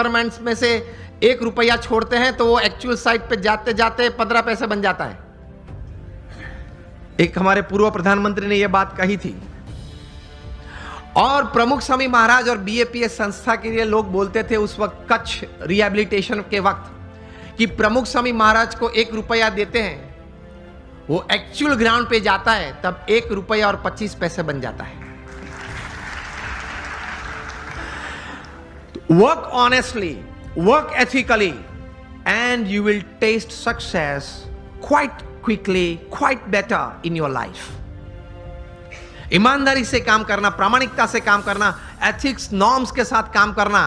Governments में से 1 रुपया छोड़ते हैं तो वो एक्चुअल साइट पे जाते जाते 15 पैसे बन जाता है। एक हमारे पूर्व प्रधानमंत्री ने यह बात कही थी। और प्रमुख स्वामी महाराज और बीएपीएस संस्था के लिए लोग बोलते थे उस वक्त कच्छ रिहैबिलिटेशन के वक्त कि प्रमुख स्वामी महाराज को 1 रुपया देते हैं, वो एक्चुअल ग्राउंड पे जाता है तब 1 रुपया और 25 पैसे बन जाता है। Work honestly, work ethically, and you will taste success quite quickly, quite better in your life. ईमानदारी से काम करना, प्रामाणिकता से काम करना, एथिक्स नॉर्म्स के साथ काम करना।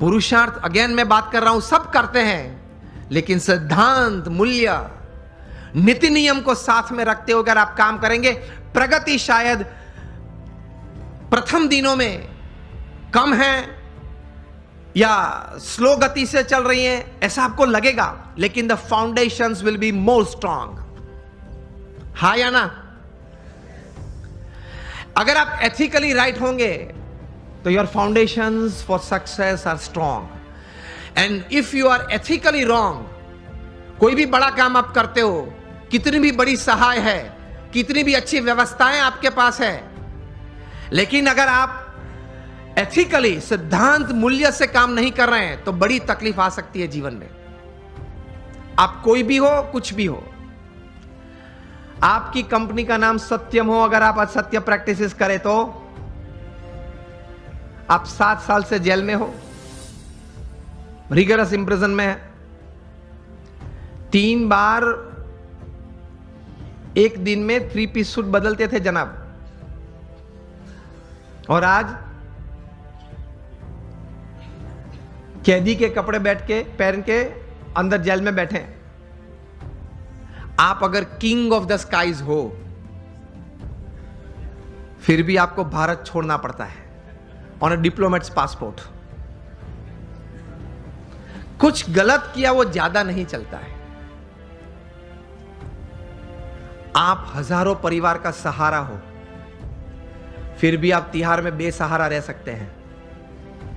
पुरुषार्थ अगेन मैं बात कर रहा हूं, सब करते हैं, लेकिन सिद्धांत, मूल्य, नीति नियम को साथ में रखते हुए अगर आप काम करेंगे, प्रगति शायद प्रथम दिनों में कम है या स्लो गति से चल रही है ऐसा आपको लगेगा, लेकिन the foundations will be more strong. हाँ या ना? अगर आप एथिकली राइट होंगे तो your foundations for success are strong. And if you are ethically wrong, कोई भी बड़ा काम आप करते हो, कितनी भी बड़ी सहाय है, कितनी भी अच्छी व्यवस्थाएं आपके पास है, लेकिन अगर आप एथिकली सिद्धांत मूल्य से काम नहीं कर रहे हैं तो बड़ी तकलीफ आ सकती है जीवन में। आप कोई भी हो, कुछ भी हो, आपकी कंपनी का नाम सत्यम हो, अगर आप असत्य प्रैक्टिसेस करें तो आप 7 साल से जेल में हो, रिगरस इंप्रिजन में है। 3 बार एक दिन में 3 पीस सूट बदलते थे जनाब, और आज कैदी के कपड़े बैठ के पहन के अंदर जेल में बैठे। आप अगर किंग ऑफ द स्काईज हो, फिर भी आपको भारत छोड़ना पड़ता है ऑन अ डिप्लोमेट्स पासपोर्ट। कुछ गलत किया वो ज्यादा नहीं चलता है। आप हजारों परिवार का सहारा हो, फिर भी आप तिहाड़ में बेसहारा रह सकते हैं।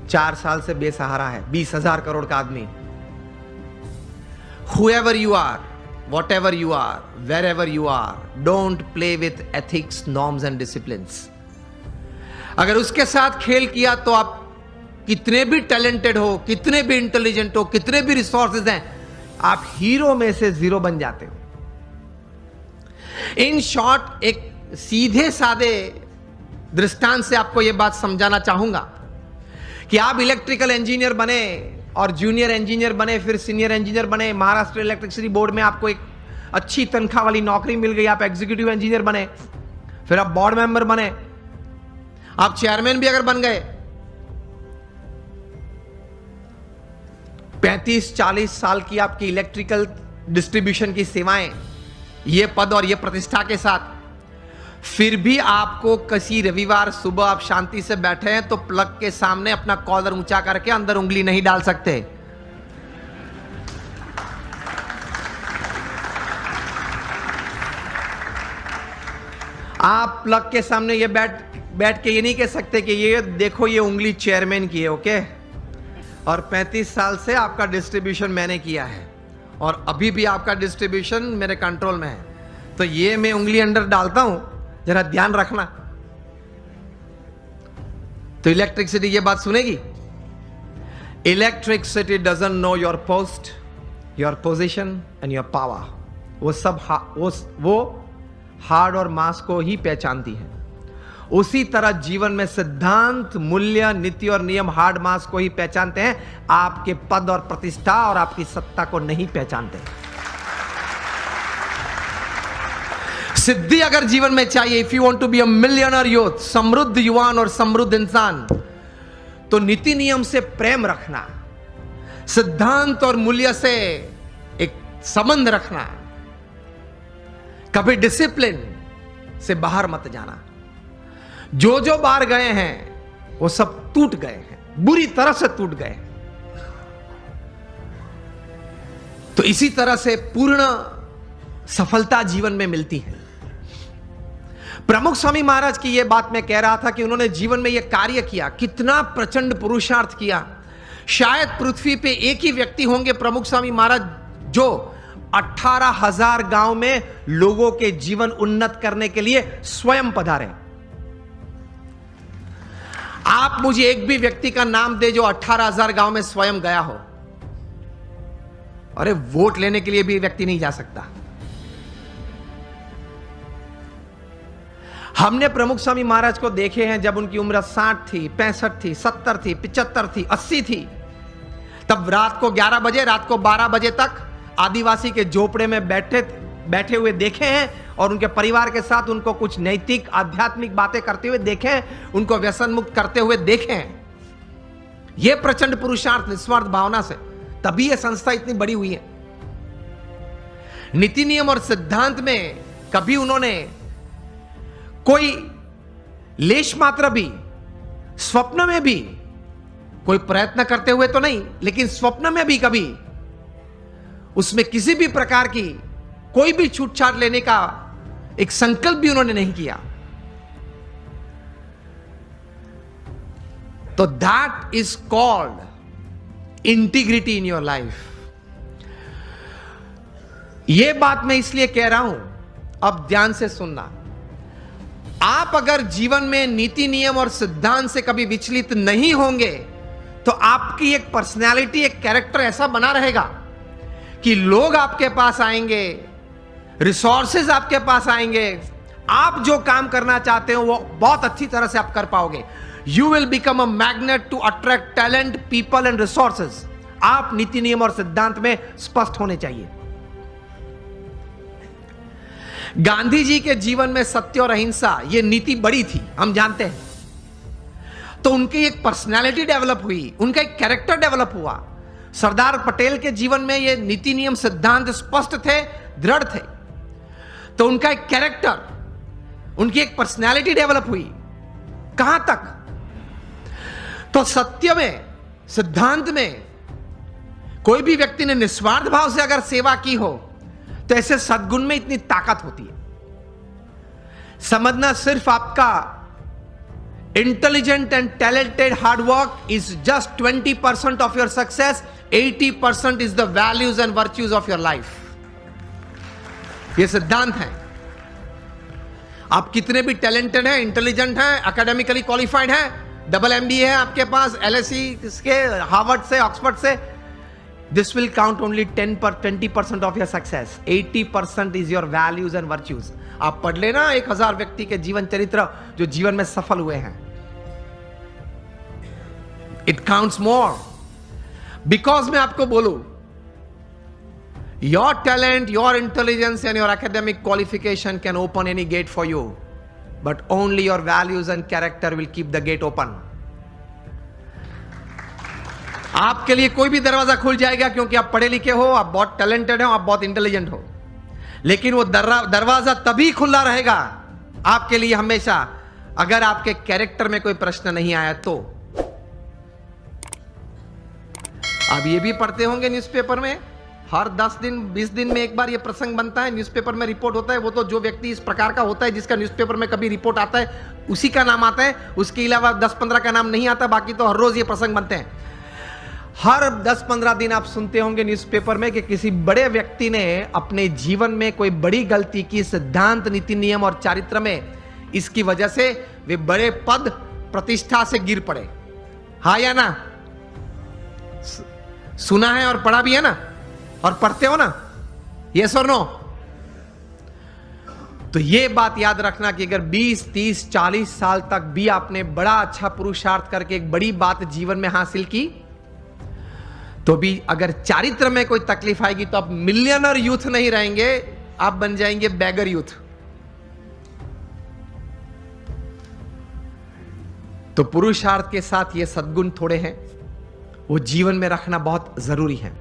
4 साल से बेसहारा है 20,000 करोड़ का आदमी। Whoever you are, whatever you are, wherever you are, don't play with ethics, norms and disciplines. अगर उसके साथ खेल किया तो आप कितने भी टैलेंटेड हो, कितने भी इंटेलिजेंट हो, कितने भी रिसोर्सेज हैं, आप हीरो में से 0 बन जाते हो। इन शॉर्ट, एक सीधे सादे दृष्टांत से आपको यह बात समझाना चाहूंगा कि आप इलेक्ट्रिकल इंजीनियर बने और जूनियर इंजीनियर बने, फिर सीनियर इंजीनियर बने, महाराष्ट्र इलेक्ट्रिसिटी बोर्ड में आपको एक अच्छी तनख्वाह वाली नौकरी मिल गई, आप एग्जीक्यूटिव इंजीनियर बने, फिर आप बोर्ड मेंबर बने, आप चेयरमैन भी अगर बन गए, 35-40 साल की आपकी इलेक्ट्रिकल डिस्ट्रीब्यूशन की सेवाएं, ये पद और ये प्रतिष्ठा के साथ, फिर भी आपको किसी रविवार सुबह आप शांति से बैठे हैं तो प्लग के सामने अपना कॉलर ऊंचा करके अंदर उंगली नहीं डाल सकते। आप प्लग के सामने ये बैठ के ये नहीं कह सकते कि ये देखो ये उंगली चेयरमैन की है, ओके, और 35 साल से आपका डिस्ट्रीब्यूशन मैंने किया है और अभी भी आपका डिस्ट्रीब्यूशन मेरे कंट्रोल में है, तो ये मैं उंगली अंदर डालता हूं, जरा ध्यान रखना। तो इलेक्ट्रिसिटी ये बात सुनेगी। Electricity doesn't know your post, your position and your power. वो सब वो हार्ड और मास को ही पहचानती है। उसी तरह जीवन में सिद्धांत, मूल्य, नीति और नियम हार्ड मास को ही पहचानते हैं, आपके पद और प्रतिष्ठा और आपकी सत्ता को नहीं पहचानते। सिद्धि अगर जीवन में चाहिए, if you want to be a millionaire youth, समृद्ध युवान और समृद्ध इंसान, तो नीति नियम से प्रेम रखना, सिद्धांत और मूल्य से एक संबंध रखना, कभी डिसिप्लिन से बाहर मत जाना। जो बाहर गए हैं वो सब टूट गए हैं, बुरी तरह से टूट गए। तो इसी तरह से पूर्ण सफलता जीवन में मिलती है। प्रमुख स्वामी महाराज की यह बात मैं कह रहा था कि उन्होंने जीवन में यह कार्य किया, कितना प्रचंड पुरुषार्थ किया, शायद पृथ्वी पे एक ही व्यक्ति होंगे प्रमुख स्वामी महाराज जो 18,000 गांव में लोगों के जीवन उन्नत करने के लिए स्वयं पधारे। आप मुझे एक भी व्यक्ति का नाम दे जो 18,000 गांव में स्वयं गया हो। अरे वोट लेने के लिए भी व्यक्ति नहीं जा सकता। हमने प्रमुख स्वामी महाराज को देखे हैं जब उनकी उम्र 60 थी, 65 थी, 70 थी, 75 थी, 80 थी, तब रात को 11 बजे, रात को 12 बजे तक आदिवासी के झोपड़े में बैठे हुए देखे हैं और उनके परिवार के साथ उनको कुछ नैतिक आध्यात्मिक बातें करते हुए देखे हैं, उनको व्यसन मुक्त करते हुए देखे हैं। यह प्रचंड पुरुषार्थ निस्वार्थ भावना से, तभी यह संस्था इतनी बड़ी हुई है। नीति नियम और सिद्धांत में कभी उन्होंने कोई लेश मात्र भी स्वप्न में भी कोई प्रयत्न करते हुए तो नहीं, लेकिन स्वप्न में भी कभी उसमें किसी भी प्रकार की कोई भी छूटछाट लेने का एक संकल्प भी उन्होंने नहीं किया। तो that is called integrity in your life. यह बात मैं इसलिए कह रहा हूं, अब ध्यान से सुनना। आप अगर जीवन में नीति नियम और सिद्धांत से कभी विचलित नहीं होंगे तो आपकी एक पर्सनैलिटी, एक कैरेक्टर ऐसा बना रहेगा कि लोग आपके पास आएंगे, रिसोर्सेज आपके पास आएंगे, आप जो काम करना चाहते हो वो बहुत अच्छी तरह से आप कर पाओगे। You will become a magnet to attract talent, people and resources. आप नीति नियम और सिद्धांत में स्पष्ट होने चाहिए। गांधी जी के जीवन में सत्य और अहिंसा ये नीति बड़ी थी, हम जानते हैं। तो उनकी एक पर्सनालिटी डेवलप हुई, उनका एक कैरेक्टर डेवलप हुआ। सरदार पटेल के जीवन में ये नीति नियम सिद्धांत स्पष्ट थे, दृढ़ थे। तो उनका एक कैरेक्टर, उनकी एक पर्सनालिटी डेवलप हुई। कहां तक? तो सत्य में, सिद्धांत में कोई भी व्यक्ति ने निस्वार्थ भाव से अगर सेवा की हो तो ऐसे सद्गुण में इतनी ताकत होती है। समझना, सिर्फ आपका intelligent and talented hard work is just 20% of your success, 80% is the values and virtues of your life. यह सिद्धांत है। आप कितने भी टैलेंटेड हैं, इंटेलिजेंट हैं, एकेडमिकली क्वालिफाइड हैं, डबल MBA है आपके पास, LSE के, हार्वर्ड से, ऑक्सफोर्ड से, this will count only 20% of your success. 80% is your values and virtues. आप पढ़ लेना 1000 व्यक्ति के जीवन चरित्र जो जीवन में सफल हुए हैं। It counts more. Because मैं आपको बोलूं, your talent, your intelligence and your academic qualification can open any gate for you, but only your values and character will keep the gate open. आपके लिए कोई भी दरवाजा खुल जाएगा क्योंकि आप पढ़े लिखे हो, आप बहुत टैलेंटेड हो, आप बहुत इंटेलिजेंट हो, लेकिन वो दरवाजा तभी खुला रहेगा आपके लिए हमेशा अगर आपके कैरेक्टर में कोई प्रश्न नहीं आया तो। आप ये भी पढ़ते होंगे न्यूज़पेपर में, हर 10 दिन 20 दिन में एक बार ये प्रसंग बनता है, न्यूज़पेपर में रिपोर्ट होता है। वो तो जो व्यक्ति इस प्रकार का होता है जिसका न्यूज़पेपर में कभी रिपोर्ट आता है उसी का नाम आता है, उसके अलावा 10-15 का नाम नहीं आता। बाकी तो हर रोज ये प्रसंग बनते हैं। हर 10-15 दिन आप सुनते होंगे न्यूज़पेपर में कि किसी बड़े व्यक्ति ने अपने जीवन में कोई बड़ी गलती की, सिद्धांत, नीति नियम और चारित्र में, इसकी वजह से वे बड़े पद प्रतिष्ठा से गिर पड़े। हाँ या ना? सुना है और पढ़ा भी है ना, और पढ़ते हो ना, यस और नो? तो ये बात याद रखना कि अगर 20, 30, 40 साल तक भी आपने बड़ा अच्छा पुरुषार्थ करके एक बड़ी बात जीवन में हासिल की, तो भी अगर चारित्र में कोई तकलीफ आएगी तो आप मिलियनर यूथ नहीं रहेंगे, आप बन जाएंगे बैगर यूथ। तो पुरुषार्थ के साथ ये सद्गुण थोड़े हैं, वो जीवन में रखना बहुत जरूरी है।